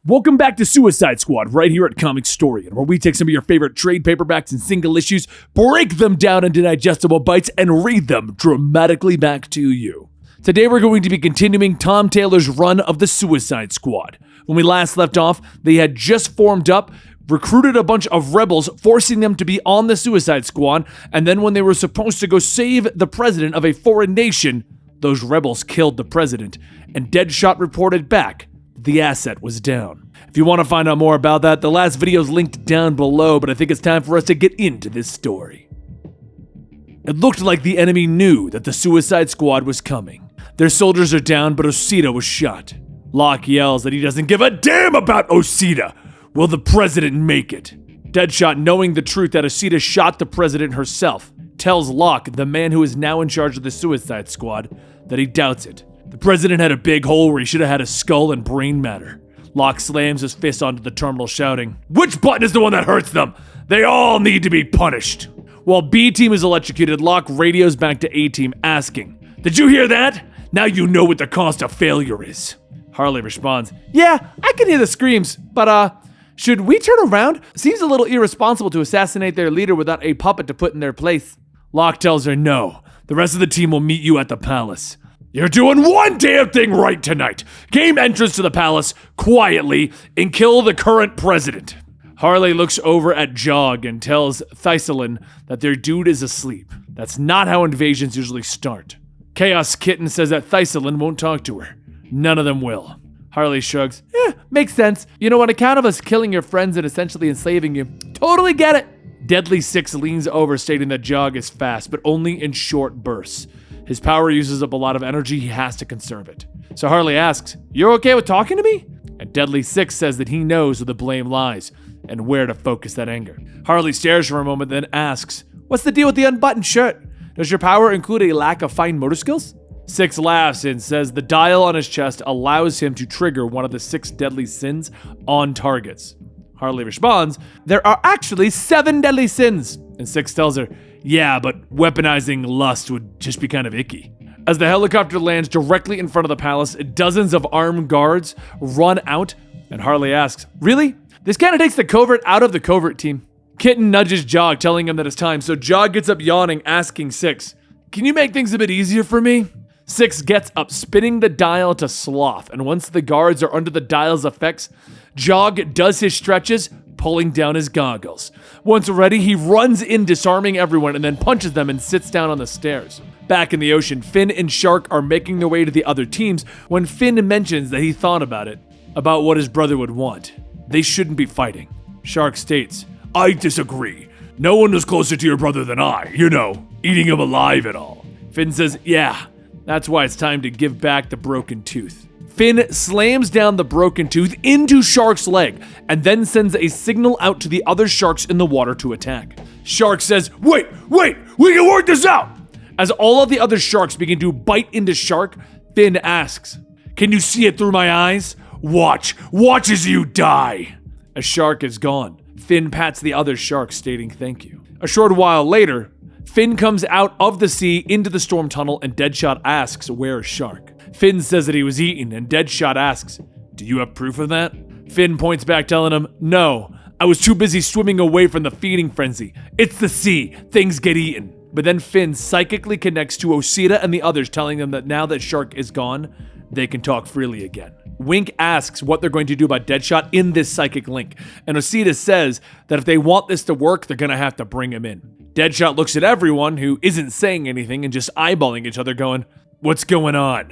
Welcome back to Suicide Squad, right here at Comicstorian, where we take some of your favorite trade paperbacks and single issues, break them down into digestible bites, and read them dramatically back to you. Today we're going to be continuing Tom Taylor's run of the Suicide Squad. When we last left off, they had just formed up, recruited a bunch of rebels, forcing them to be on the Suicide Squad, and then when they were supposed to go save the president of a foreign nation, those rebels killed the president, and Deadshot reported back the asset was down. If you want to find out more about that, the last video is linked down below, but I think it's time for us to get into this story. It looked like the enemy knew that the Suicide Squad was coming. Their soldiers are down, but Osita was shot. Locke yells that he doesn't give a damn about Osita. Will the president make it? Deadshot, knowing the truth that Osita shot the president herself, tells Locke, the man who is now in charge of the Suicide Squad, that he doubts it. The president had a big hole where he should have had a skull and brain matter. Locke slams his fist onto the terminal, shouting, "Which button is the one that hurts them? They all need to be punished." While B-Team is electrocuted, Locke radios back to A-Team asking, "Did you hear that? Now you know what the cost of failure is." Harley responds, "Yeah, I can hear the screams, but should we turn around? Seems a little irresponsible to assassinate their leader without a puppet to put in their place." Locke tells her, "No, the rest of the team will meet you at the palace. You're doing one damn thing right tonight. Gain entrance to the palace quietly and kill the current president." Harley looks over at Jog and tells Thaisalin that their dude is asleep. That's not how invasions usually start. Chaos Kitten says that Thaisalin won't talk to her. None of them will. Harley shrugs. Makes sense. You know, on account of us killing your friends and essentially enslaving you. Totally get it. Deadly Six leans over, stating that Jog is fast, but only in short bursts. His power uses up a lot of energy, he has to conserve it. So Harley asks, "You're okay with talking to me?" And Deadly Six says that he knows where the blame lies and where to focus that anger. Harley stares for a moment, then asks, "What's the deal with the unbuttoned shirt? Does your power include a lack of fine motor skills?" Six laughs and says the dial on his chest allows him to trigger one of the 6 deadly sins on targets. Harley responds, "There are actually 7 deadly sins." And Six tells her, "Yeah, but weaponizing lust would just be kind of icky." As the helicopter lands directly in front of the palace, dozens of armed guards run out, and Harley asks, "Really? This kind of takes the covert out of the covert team." Kitten nudges Jog, telling him that it's time, so Jog gets up yawning, asking Six, "Can you make things a bit easier for me?" Six gets up, spinning the dial to sloth, and once the guards are under the dial's effects, Jog does his stretches, pulling down his goggles. Once ready, he runs in, disarming everyone, and then punches them and sits down on the stairs. Back in the ocean, Finn and Shark are making their way to the other teams when Finn mentions that he thought about what his brother would want. They shouldn't be fighting. Shark states, "I disagree. No one was closer to your brother than I, eating him alive and all." Finn says, "Yeah, that's why it's time to give back the broken tooth." Finn slams down the broken tooth into Shark's leg and then sends a signal out to the other sharks in the water to attack. Shark says, Wait, we can work this out!" As all of the other sharks begin to bite into Shark, Finn asks, "Can you see it through my eyes? Watch as you die." As Shark is gone, Finn pats the other sharks, stating thank you. A short while later, Finn comes out of the sea into the storm tunnel, and Deadshot asks, "Where is Shark?" Finn says that he was eaten, and Deadshot asks, "Do you have proof of that?" Finn points back, telling him, "No, I was too busy swimming away from the feeding frenzy. It's the sea, things get eaten." But then Finn psychically connects to Osita and the others, telling them that now that Shark is gone, they can talk freely again. Wink asks what they're going to do about Deadshot in this psychic link, and Osita says that if they want this to work, they're gonna have to bring him in. Deadshot looks at everyone who isn't saying anything and just eyeballing each other, going, "What's going on?"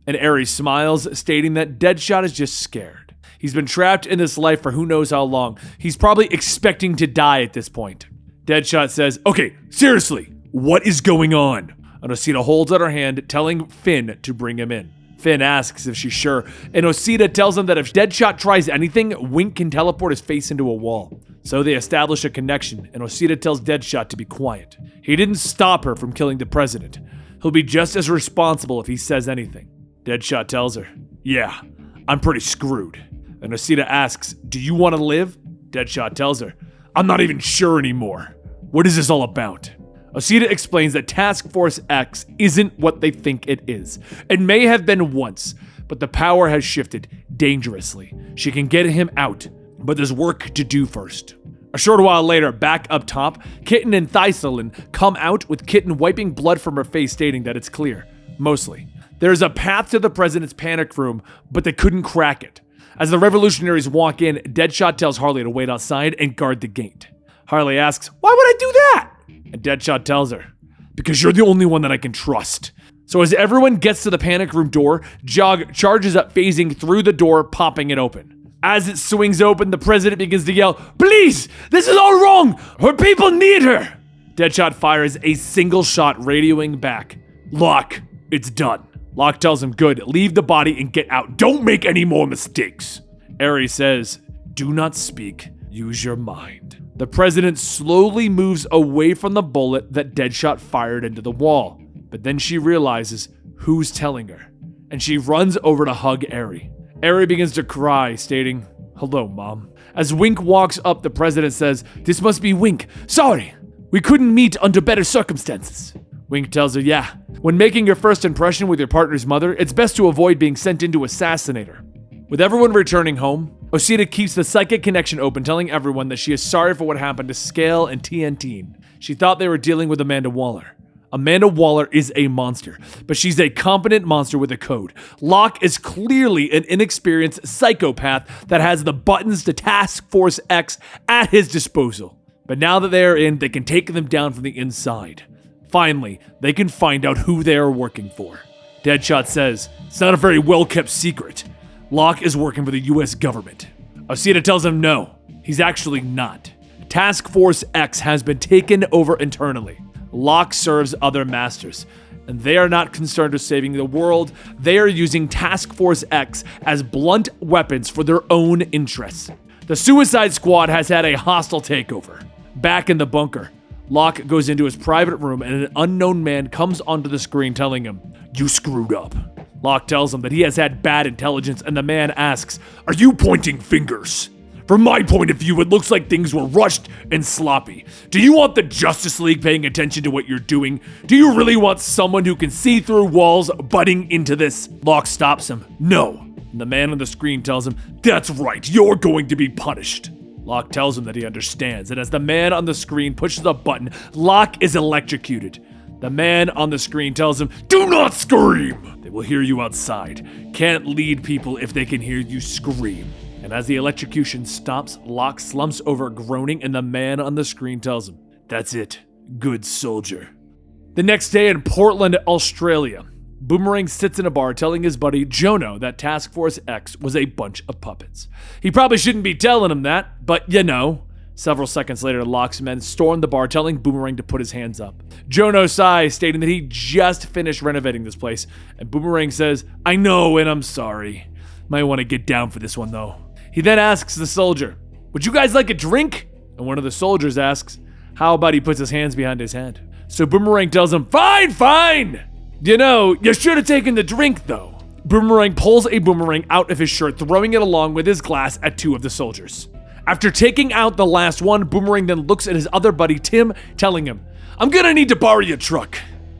And Ares smiles, stating that Deadshot is just scared. He's been trapped in this life for who knows how long. He's probably expecting to die at this point. Deadshot says, "Okay, seriously, what is going on?" And Osita holds out her hand, telling Finn to bring him in. Finn asks if she's sure, and Osita tells him that if Deadshot tries anything, Wink can teleport his face into a wall. So they establish a connection, and Osita tells Deadshot to be quiet. He didn't stop her from killing the president. He'll be just as responsible if he says anything. Deadshot tells her, "Yeah, I'm pretty screwed." And Osita asks, "Do you want to live?" Deadshot tells her, "I'm not even sure anymore. What is this all about?" Osita explains that Task Force X isn't what they think it is. It may have been once, but the power has shifted dangerously. She can get him out, but there's work to do first. A short while later, back up top, Kitten and Thaiselin come out with Kitten wiping blood from her face, stating that it's clear. Mostly. There's a path to the president's panic room, but they couldn't crack it. As the revolutionaries walk in, Deadshot tells Harley to wait outside and guard the gate. Harley asks, "Why would I do that?" And Deadshot tells her, "Because you're the only one that I can trust." So as everyone gets to the panic room door, Jog charges up, phasing through the door, popping it open. As it swings open, the president begins to yell, "Please, this is all wrong! Her people need her!" Deadshot fires a single shot, radioing back, "Locke, it's done." Locke tells him, "Good, leave the body and get out. Don't make any more mistakes." Ares says, "Do not speak, use your mind." The president slowly moves away from the bullet that Deadshot fired into the wall. But then she realizes who's telling her, and she runs over to hug Ares. Ares begins to cry, stating, "Hello, Mom." As Wink walks up, the president says, "This must be Wink. Sorry, we couldn't meet under better circumstances." Wink tells her, "Yeah, when making your first impression with your partner's mother, it's best to avoid being sent in to assassinate her." With everyone returning home, Osita keeps the psychic connection open, telling everyone that she is sorry for what happened to Scale and TNT. She thought they were dealing with Amanda Waller. Amanda Waller is a monster, but she's a competent monster with a code. Locke is clearly an inexperienced psychopath that has the buttons to Task Force X at his disposal. But now that they are in, they can take them down from the inside. Finally, they can find out who they are working for. Deadshot says, "It's not a very well-kept secret. Locke is working for the US government." Osita tells him no, he's actually not. Task Force X has been taken over internally. Locke serves other masters, and they are not concerned with saving the world. They are using Task Force X as blunt weapons for their own interests. The Suicide Squad has had a hostile takeover. Back in the bunker, Locke goes into his private room and an unknown man comes onto the screen telling him, "You screwed up." Locke tells him that he has had bad intelligence, and the man asks, "Are you pointing fingers? From my point of view, it looks like things were rushed and sloppy. Do you want the Justice League paying attention to what you're doing? Do you really want someone who can see through walls butting into this?" Locke stops him. "No." And the man on the screen tells him, "That's right, you're going to be punished." Locke tells him that he understands, and as the man on the screen pushes a button, Locke is electrocuted. The man on the screen tells him, "Do not scream! They will hear you outside. Can't lead people if they can hear you scream." And as the electrocution stops, Locke slumps over groaning, and the man on the screen tells him, "That's it. Good soldier." The next day in Portland, Australia, Boomerang sits in a bar telling his buddy Jono that Task Force X was a bunch of puppets. He probably shouldn't be telling him that, but you know. Several seconds later, Locke's men storm the bar, telling Boomerang to put his hands up. Jono sighs, stating that he just finished renovating this place, and Boomerang says, "I know, and I'm sorry. Might want to get down for this one, though." He then asks the soldier, "Would you guys like a drink?" And one of the soldiers asks, "How about he puts his hands behind his head?" So Boomerang tells him, "Fine, fine! You know, you should have taken the drink, though." Boomerang pulls a boomerang out of his shirt, throwing it along with his glass at two of the soldiers. After taking out the last one, Boomerang then looks at his other buddy, Tim, telling him, "I'm gonna need to borrow your truck."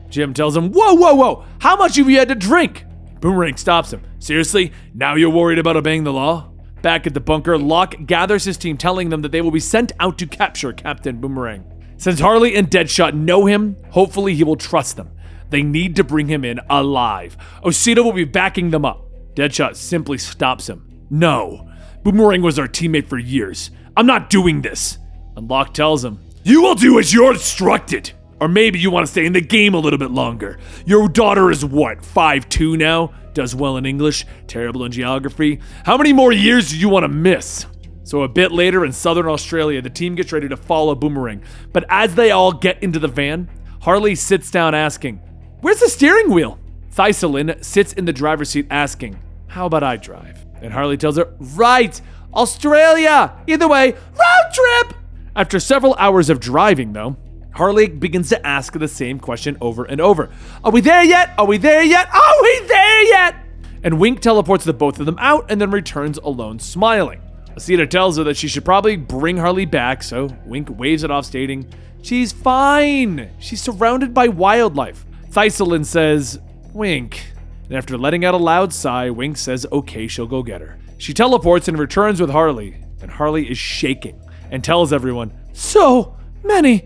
Jim tells him, "Whoa, whoa, whoa, how much have you had to drink?" Boomerang stops him. "Seriously? Now you're worried about obeying the law?" Back at the bunker, Locke gathers his team, telling them that they will be sent out to capture Captain Boomerang. Since Harley and Deadshot know him, hopefully he will trust them. They need to bring him in alive. Osita will be backing them up. Deadshot simply stops him. "No, Boomerang was our teammate for years. I'm not doing this." And Locke tells him, "You will do as you're instructed. Or maybe you want to stay in the game a little bit longer. Your daughter is what, 5'2" now? Does well in English, terrible in geography. How many more years do you want to miss?" So a bit later in southern Australia, the team gets ready to follow Boomerang. But as they all get into the van, Harley sits down asking, "Where's the steering wheel?" Thaiselin sits in the driver's seat asking, "How about I drive?" And Harley tells her, "Right, Australia! Either way, road trip!" After several hours of driving, though, Harley begins to ask the same question over and over. "Are we there yet? Are we there yet? Are we there yet?" And Wink teleports the both of them out and then returns alone, smiling. Osita tells her that she should probably bring Harley back, so Wink waves it off, stating, "She's fine. She's surrounded by wildlife." Thaiselin says, "Wink, And after letting out a loud sigh, Wink says okay, she'll go get her. She teleports and returns with Harley, and Harley is shaking and tells everyone, "So many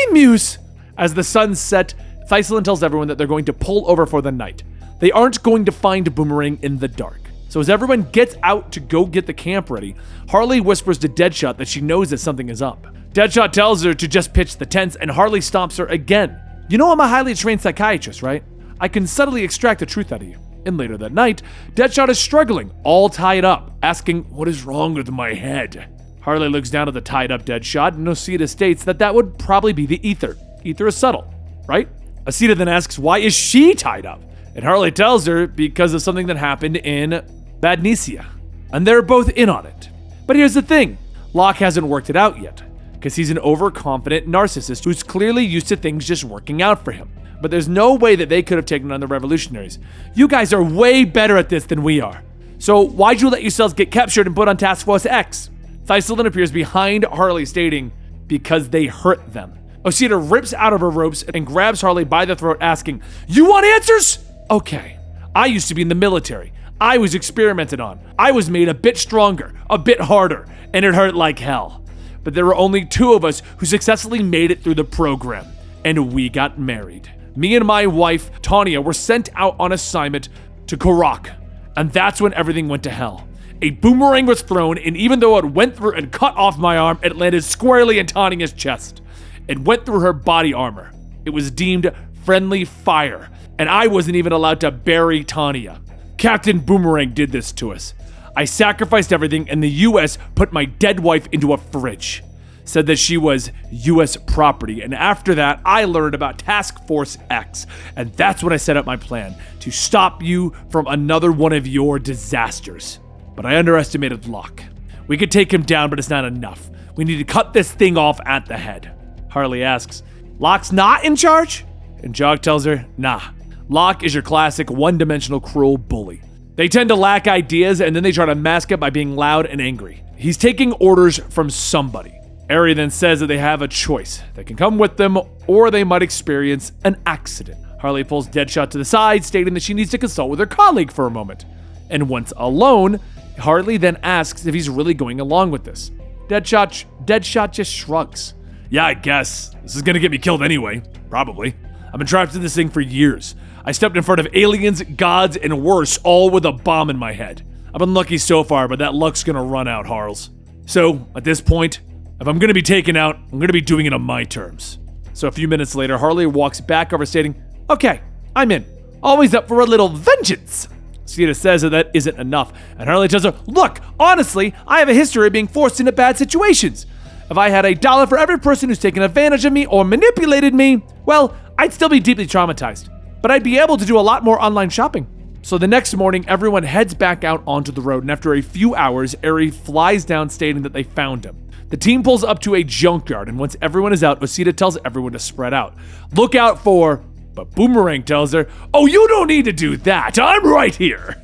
emus!" As the sun set, Thaislin tells everyone that they're going to pull over for the night. They aren't going to find Boomerang in the dark. So as everyone gets out to go get the camp ready, Harley whispers to Deadshot that she knows that something is up. Deadshot tells her to just pitch the tents, and Harley stops her again. "You know I'm a highly trained psychiatrist, right? I can subtly extract the truth out of you." And later that night, Deadshot is struggling, all tied up, asking, "What is wrong with my head?" Harley looks down at the tied up Deadshot, and Osita states that would probably be the ether. Ether is subtle, right? Osita then asks, why is she tied up? And Harley tells her because of something that happened in Badnesia. And they're both in on it. But here's the thing, Locke hasn't worked it out yet, because he's an overconfident narcissist who's clearly used to things just working out for him. But there's no way that they could have taken on the revolutionaries. You guys are way better at this than we are. So why'd you let yourselves get captured and put on Task Force X? Thaislin appears behind Harley stating, because they hurt them. Osita rips out of her ropes and grabs Harley by the throat asking, "You want answers? Okay, I used to be in the military. I was experimented on. I was made a bit stronger, a bit harder, and it hurt like hell. But there were only 2 of us who successfully made it through the program, and we got married. Me and my wife, Tanya, were sent out on assignment to Korak, and that's when everything went to hell. A boomerang was thrown, and even though it went through and cut off my arm, it landed squarely in Tanya's chest. It went through her body armor. It was deemed friendly fire, and I wasn't even allowed to bury Tanya. Captain Boomerang did this to us. I sacrificed everything, and the U.S. put my dead wife into a fridge. Said that she was U.S. property, and after that, I learned about Task Force X, and that's when I set up my plan, to stop you from another one of your disasters. But I underestimated Locke. We could take him down, but it's not enough. We need to cut this thing off at the head." Harley asks, "Locke's not in charge?" And Jog tells her, "Nah. Locke is your classic one-dimensional cruel bully. They tend to lack ideas, and then they try to mask it by being loud and angry. He's taking orders from somebody." Ari then says that they have a choice. They can come with them, or they might experience an accident. Harley pulls Deadshot to the side, stating that she needs to consult with her colleague for a moment. And once alone, Harley then asks if he's really going along with this. Deadshot just shrugs. "Yeah, I guess. This is gonna get me killed anyway. Probably. I've been trapped in this thing for years. I stepped in front of aliens, gods, and worse, all with a bomb in my head. I've been lucky so far, but that luck's gonna run out, Harls. So, at this point, if I'm gonna be taken out, I'm gonna be doing it on my terms." So a few minutes later, Harley walks back over stating, "Okay, I'm in. Always up for a little vengeance." Sita says that isn't enough, and Harley tells her, "Look, honestly, I have a history of being forced into bad situations. If I had $1 for every person who's taken advantage of me or manipulated me, well, I'd still be deeply traumatized. But I'd be able to do a lot more online shopping." So the next morning, everyone heads back out onto the road, and after a few hours, Ari flies down stating that they found him. The team pulls up to a junkyard, and once everyone is out, Osita tells everyone to spread out. Look out for... But Boomerang tells her, "Oh, you don't need to do that. I'm right here."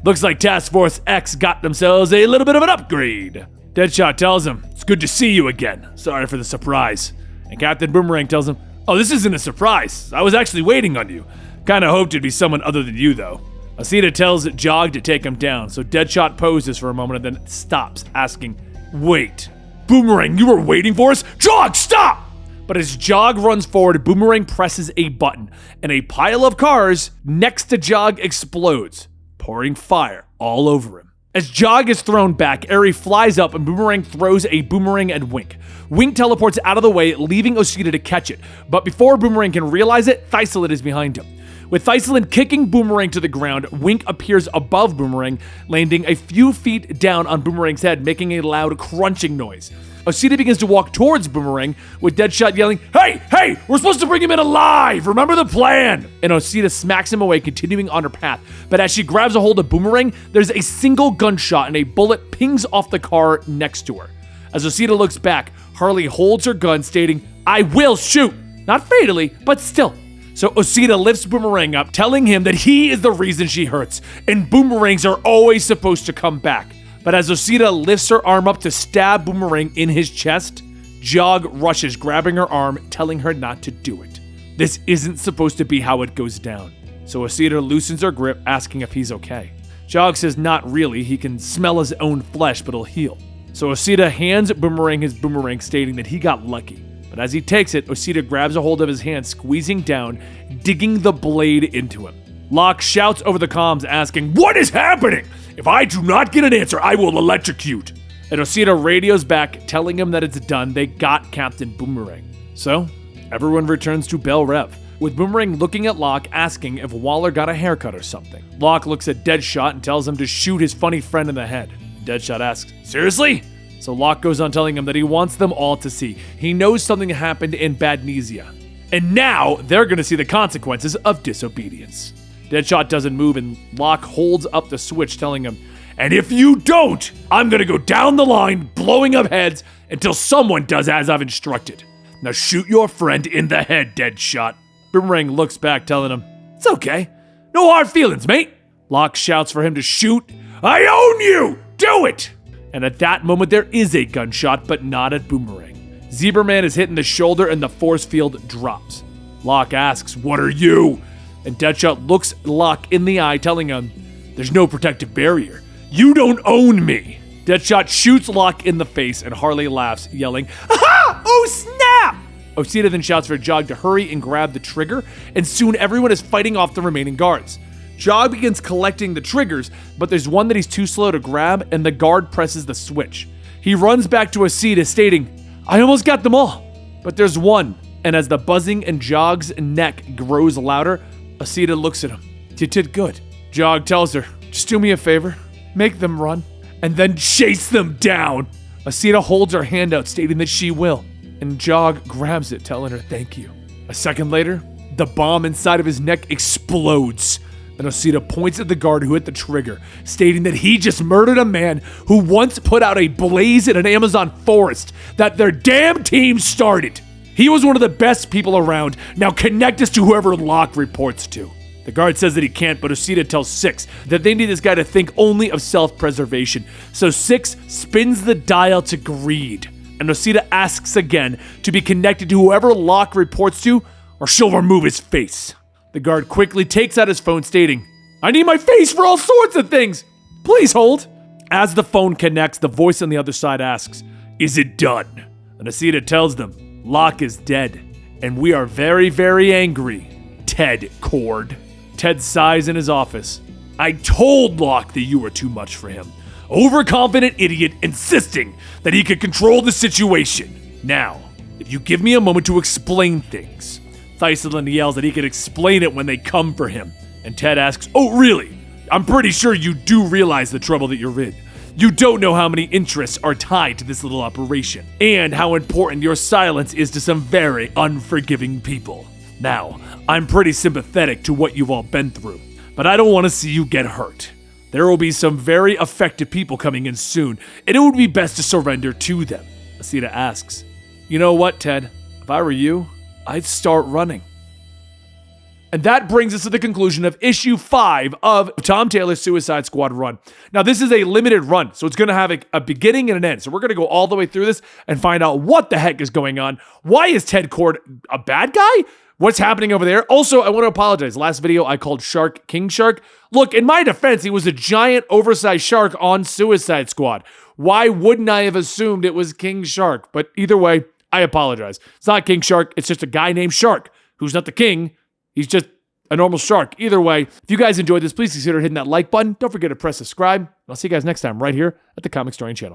Looks like Task Force X got themselves a little bit of an upgrade. Deadshot tells him, "It's good to see you again. Sorry for the surprise." And Captain Boomerang tells him, "Oh, this isn't a surprise. I was actually waiting on you. Kinda hoped it'd be someone other than you, though." Osita tells Jog to take him down, so Deadshot poses for a moment and then stops, asking, "Wait, Boomerang, you were waiting for us? Jog, stop!" But as Jog runs forward, Boomerang presses a button, and a pile of cars next to Jog explodes, pouring fire all over him. As Jog is thrown back, Ari flies up and Boomerang throws a boomerang at Wink. Wink teleports out of the way, leaving Osita to catch it. But before Boomerang can realize it, Thaislin is behind him. With Thaislin kicking Boomerang to the ground, Wink appears above Boomerang, landing a few feet down on Boomerang's head, making a loud crunching noise. Osita begins to walk towards Boomerang, with Deadshot yelling, Hey, we're supposed to bring him in alive! Remember the plan!" And Osita smacks him away, continuing on her path. But as she grabs a hold of Boomerang, there's a single gunshot and a bullet pings off the car next to her. As Osita looks back, Harley holds her gun, stating, "I will shoot!" Not fatally, but still. So Osita lifts Boomerang up, telling him that he is the reason she hurts, and boomerangs are always supposed to come back. But as Osita lifts her arm up to stab Boomerang in his chest, Jog rushes, grabbing her arm, telling her not to do it. This isn't supposed to be how it goes down. So Osita loosens her grip, asking if he's okay. Jog says not really, he can smell his own flesh, but he'll heal. So Osita hands Boomerang his boomerang, stating that he got lucky. But as he takes it, Osita grabs a hold of his hand, squeezing down, digging the blade into him. Locke shouts over the comms, asking, "What is happening? If I do not get an answer, I will electrocute." And Osita radios back, telling him that it's done. They got Captain Boomerang. So, everyone returns to Belle Rev, with Boomerang looking at Locke, asking if Waller got a haircut or something. Locke looks at Deadshot and tells him to shoot his funny friend in the head. Deadshot asks, "Seriously?" So Locke goes on telling him that he wants them all to see. He knows something happened in Badnesia. And now, they're gonna see the consequences of disobedience. Deadshot doesn't move, and Locke holds up the switch, telling him, "And if you don't, I'm gonna go down the line, blowing up heads, until someone does as I've instructed. Now shoot your friend in the head, Deadshot." Boomerang looks back, telling him, "It's okay. No hard feelings, mate." Locke shouts for him to shoot. "I own you! Do it!" And at that moment, there is a gunshot, but not at Boomerang. Zebraman is hit in the shoulder, and the force field drops. Locke asks, "What are you?" And Deadshot looks Locke in the eye, telling him, "There's no protective barrier. You don't own me." Deadshot shoots Locke in the face, and Harley laughs, yelling, "Aha! Oh, snap!" Osita then shouts for Jog to hurry and grab the trigger, and soon everyone is fighting off the remaining guards. Jog begins collecting the triggers, but there's one that he's too slow to grab, and the guard presses the switch. He runs back to Osita, stating, "I almost got them all." But there's one, and as the buzzing in Jog's neck grows louder, Osita looks at him. "You did good." Jog tells her, "Just do me a favor. Make them run, and then chase them down." Osita holds her hand out, stating that she will, and Jog grabs it, telling her thank you. A second later, the bomb inside of his neck explodes, and Osita points at the guard who hit the trigger, stating that he just murdered a man who once put out a blaze in an Amazon forest that their damn team started. He was one of the best people around. Now connect us to whoever Locke reports to. The guard says that he can't, but Osita tells Six that they need this guy to think only of self-preservation. So Six spins the dial to greed, and Osita asks again to be connected to whoever Locke reports to, or she'll remove his face. The guard quickly takes out his phone, stating, "I need my face for all sorts of things. Please hold." As the phone connects, the voice on the other side asks, "Is it done?" And Osita tells them, "Locke is dead, and we are very, very angry, Ted Cord." Ted sighs in his office. "I told Locke that you were too much for him. Overconfident idiot insisting that he could control the situation. Now, if you give me a moment to explain things." Thaiselin yells that he can explain it when they come for him. And Ted asks, "Oh, really? I'm pretty sure you do realize the trouble that you're in. You don't know how many interests are tied to this little operation, and how important your silence is to some very unforgiving people. Now, I'm pretty sympathetic to what you've all been through, but I don't want to see you get hurt. There will be some very affected people coming in soon, and it would be best to surrender to them." Osita asks, "You know what, Ted? If I were you, I'd start running." And that brings us to the conclusion of issue 5 of Tom Taylor's Suicide Squad run. Now, this is a limited run, so it's going to have a beginning and an end. So we're going to go all the way through this and find out what the heck is going on. Why is Ted Cord a bad guy? What's happening over there? Also, I want to apologize. Last video, I called Shark King Shark. Look, in my defense, he was a giant, oversized shark on Suicide Squad. Why wouldn't I have assumed it was King Shark? But either way, I apologize. It's not King Shark. It's just a guy named Shark who's not the king. He's just a normal shark. Either way, if you guys enjoyed this, please consider hitting that like button. Don't forget to press subscribe. I'll see you guys next time right here at the Comicstorian channel.